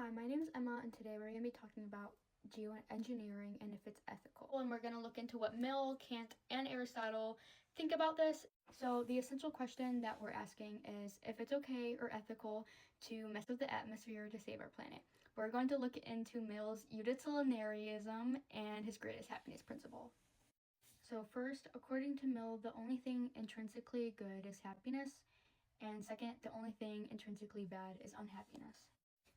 Hi, my name is Emma, and today we're going to be talking about geoengineering and if it's ethical. And we're going to look into what Mill, Kant, and Aristotle think about this. So, the essential question that we're asking is if it's okay or ethical to mess with the atmosphere to save our planet. We're going to look into Mill's utilitarianism and his greatest happiness principle. So, first, according to Mill, the only thing intrinsically good is happiness, and second, the only thing intrinsically bad is unhappiness.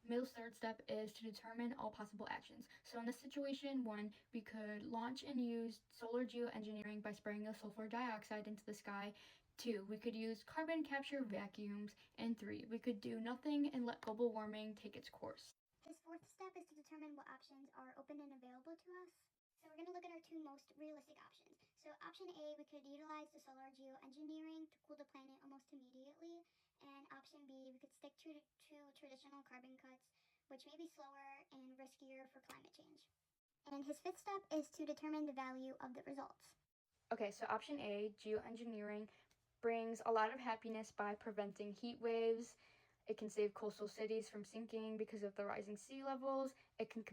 Mill's third step is to determine all possible actions. So in this situation, 1, we could launch and use solar geoengineering by spraying the sulfur dioxide into the sky. 2, we could use carbon capture vacuums. And 3, we could do nothing and let global warming take its course. His fourth step is to determine what options are open and available to us. So we're going to look at our two most realistic options. So option A, we could utilize the solar geoengineering to cool the planet almost immediately. And option B, we could stick to traditional carbon cuts, which may be slower and riskier for climate change. And his fifth step is to determine the value of the results. Okay, so option A, geoengineering, brings a lot of happiness by preventing heat waves. It can save coastal cities from sinking because of the rising sea levels. It can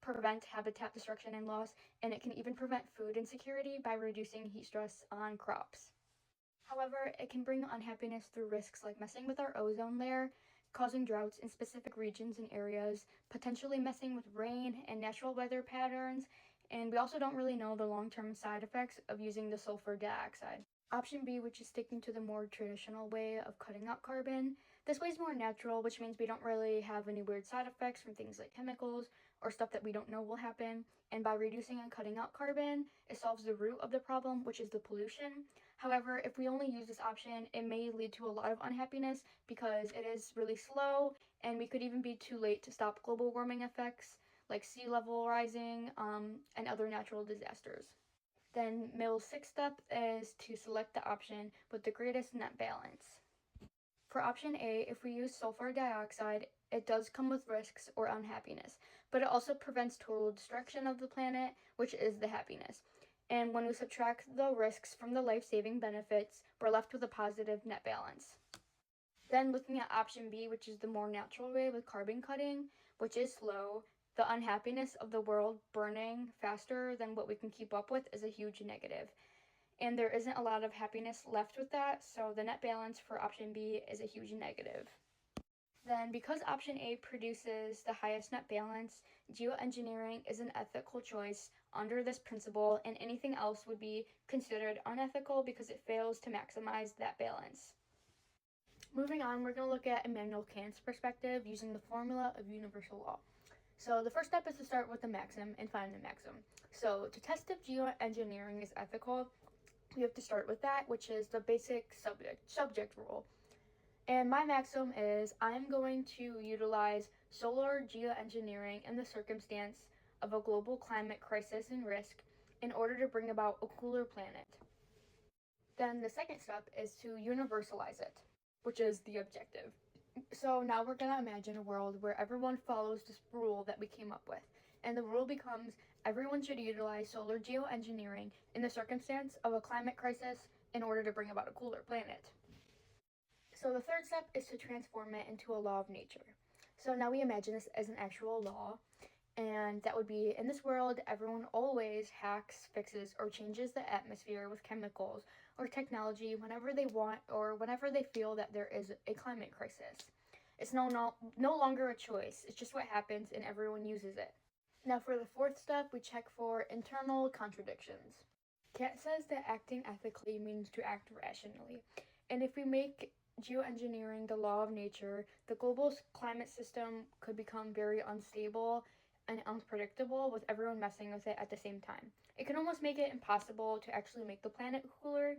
prevent habitat destruction and loss, and it can even prevent food insecurity by reducing heat stress on crops. However, it can bring unhappiness through risks like messing with our ozone layer, causing droughts in specific regions and areas, potentially messing with rain and natural weather patterns, and we also don't really know the long-term side effects of using the sulfur dioxide. Option B, which is sticking to the more traditional way of cutting out carbon. This way is more natural, which means we don't really have any weird side effects from things like chemicals or stuff that we don't know will happen. And by reducing and cutting out carbon, it solves the root of the problem, which is the pollution. However, if we only use this option, it may lead to a lot of unhappiness because it is really slow, and we could even be too late to stop global warming effects like sea level rising and other natural disasters. Then Mill's sixth step is to select the option with the greatest net balance. For option A, if we use sulfur dioxide, it does come with risks or unhappiness, but it also prevents total destruction of the planet, which is the happiness. And when we subtract the risks from the life-saving benefits, we're left with a positive net balance. Then looking at option B, which is the more natural way with carbon cutting, which is slow, the unhappiness of the world burning faster than what we can keep up with is a huge negative. And there isn't a lot of happiness left with that, so the net balance for option B is a huge negative. Then, because option A produces the highest net balance, geoengineering is an ethical choice under this principle, and anything else would be considered unethical because it fails to maximize that balance. Moving on, we're going to look at Immanuel Kant's perspective using the formula of universal law. So the first step is to start with the maxim and find the maxim. So to test if geoengineering is ethical, we have to start with that, which is the basic subject rule. And my maxim is I'm going to utilize solar geoengineering in the circumstance of a global climate crisis and risk in order to bring about a cooler planet. Then the second step is to universalize it, which is the objective. So now we're going to imagine a world where everyone follows this rule that we came up with. And the rule becomes everyone should utilize solar geoengineering in the circumstance of a climate crisis in order to bring about a cooler planet. So the third step is to transform it into a law of nature. So now we imagine this as an actual law, and that would be in this world, everyone always hacks, fixes, or changes the atmosphere with chemicals or technology whenever they want or whenever they feel that there is a climate crisis. It's no longer a choice, it's just what happens and everyone uses it. Now for the fourth step, we check for internal contradictions. Kant says that acting ethically means to act rationally, and if we make geoengineering the law of nature, the global climate system could become very unstable and unpredictable with everyone messing with it at the same time. It can almost make it impossible to actually make the planet cooler,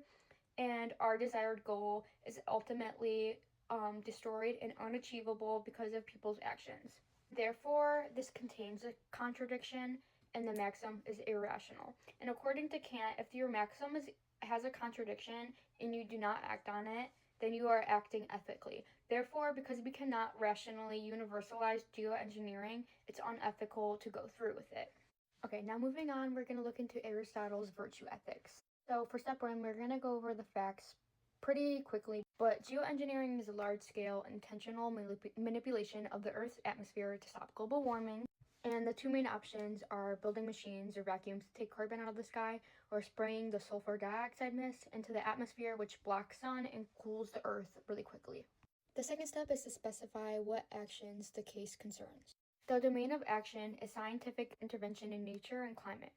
and our desired goal is ultimately destroyed and unachievable because of people's actions. Therefore, this contains a contradiction, and the maxim is irrational. And according to Kant, if your maxim has a contradiction and you do not act on it, then you are acting ethically. Therefore, because we cannot rationally universalize geoengineering, it's unethical to go through with it. Okay, now moving on, we're going to look into Aristotle's virtue ethics. So for step 1, we're going to go over the facts pretty quickly, but geoengineering is a large-scale, intentional manipulation of the Earth's atmosphere to stop global warming. And the two main options are building machines or vacuums to take carbon out of the sky, or spraying the sulfur dioxide mist into the atmosphere, which blocks sun and cools the Earth really quickly. The second step is to specify what actions the case concerns. The domain of action is scientific intervention in nature and climate.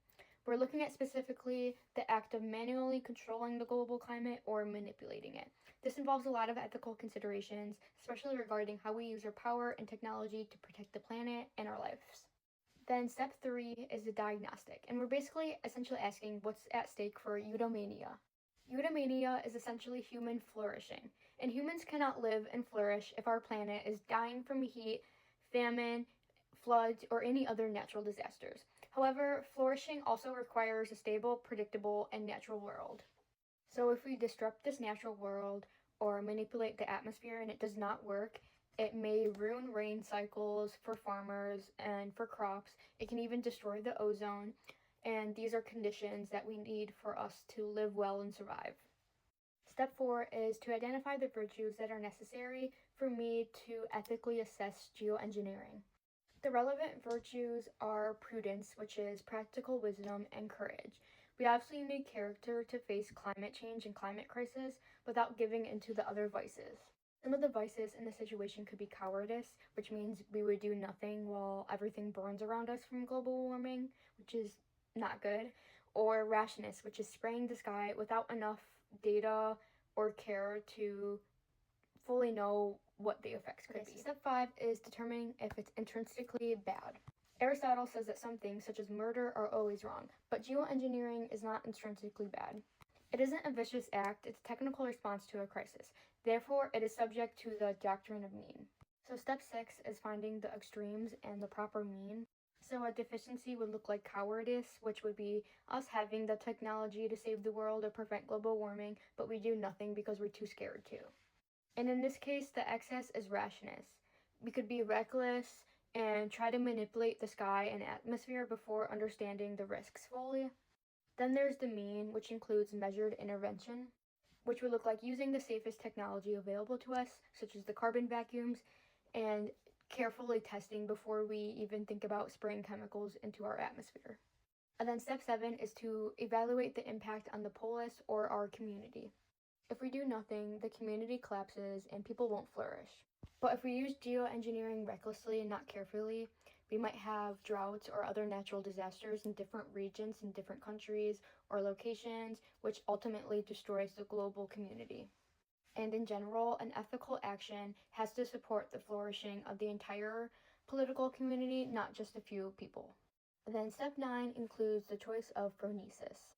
We're looking at specifically the act of manually controlling the global climate or manipulating it. This involves a lot of ethical considerations, especially regarding how we use our power and technology to protect the planet and our lives. Then step 3 is the diagnostic, and we're basically essentially asking what's at stake for eudaimonia. Eudaimonia is essentially human flourishing, and humans cannot live and flourish if our planet is dying from heat, famine, floods, or any other natural disasters. However, flourishing also requires a stable, predictable, and natural world. So if we disrupt this natural world or manipulate the atmosphere and it does not work, it may ruin rain cycles for farmers and for crops. It can even destroy the ozone, and these are conditions that we need for us to live well and survive. Step 4 is to identify the virtues that are necessary for me to ethically assess geoengineering. The relevant virtues are prudence, which is practical wisdom, and courage. We obviously need character to face climate change and climate crisis without giving into the other vices. Some of the vices in the situation could be cowardice, which means we would do nothing while everything burns around us from global warming, which is not good, or rashness, which is spraying the sky without enough data or care to fully know what the effects could be. Step 5 is determining if it's intrinsically bad. Aristotle says that some things, such as murder, are always wrong, but geoengineering is not intrinsically bad. It isn't a vicious act, it's a technical response to a crisis. Therefore, it is subject to the doctrine of mean. So step 6 is finding the extremes and the proper mean. So a deficiency would look like cowardice, which would be us having the technology to save the world or prevent global warming, but we do nothing because we're too scared to. And in this case, the excess is rashness. We could be reckless and try to manipulate the sky and atmosphere before understanding the risks fully. Then there's the mean, which includes measured intervention, which would look like using the safest technology available to us, such as the carbon vacuums, and carefully testing before we even think about spraying chemicals into our atmosphere. And then step 7 is to evaluate the impact on the polis or our community. If we do nothing, the community collapses and people won't flourish. But if we use geoengineering recklessly and not carefully, we might have droughts or other natural disasters in different regions, in different countries or locations, which ultimately destroys the global community. And in general, an ethical action has to support the flourishing of the entire political community, not just a few people. Then step 9 includes the choice of phronesis.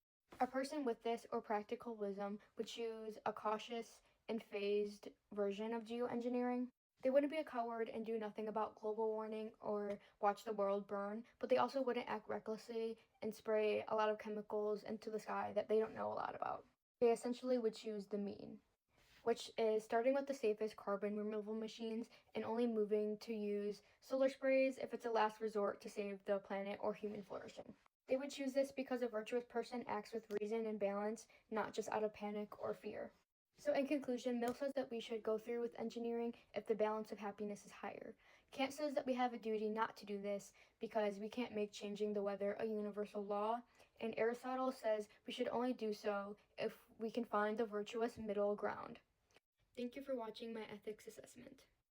A person with this or practical wisdom would choose a cautious and phased version of geoengineering. They wouldn't be a coward and do nothing about global warming or watch the world burn, but they also wouldn't act recklessly and spray a lot of chemicals into the sky that they don't know a lot about. They essentially would choose the mean, which is starting with the safest carbon removal machines and only moving to use solar sprays if it's a last resort to save the planet or human flourishing. They would choose this because a virtuous person acts with reason and balance, not just out of panic or fear. So in conclusion, Mill says that we should go through with engineering if the balance of happiness is higher. Kant says that we have a duty not to do this because we can't make changing the weather a universal law, and Aristotle says we should only do so if we can find the virtuous middle ground. Thank you for watching my ethics assessment.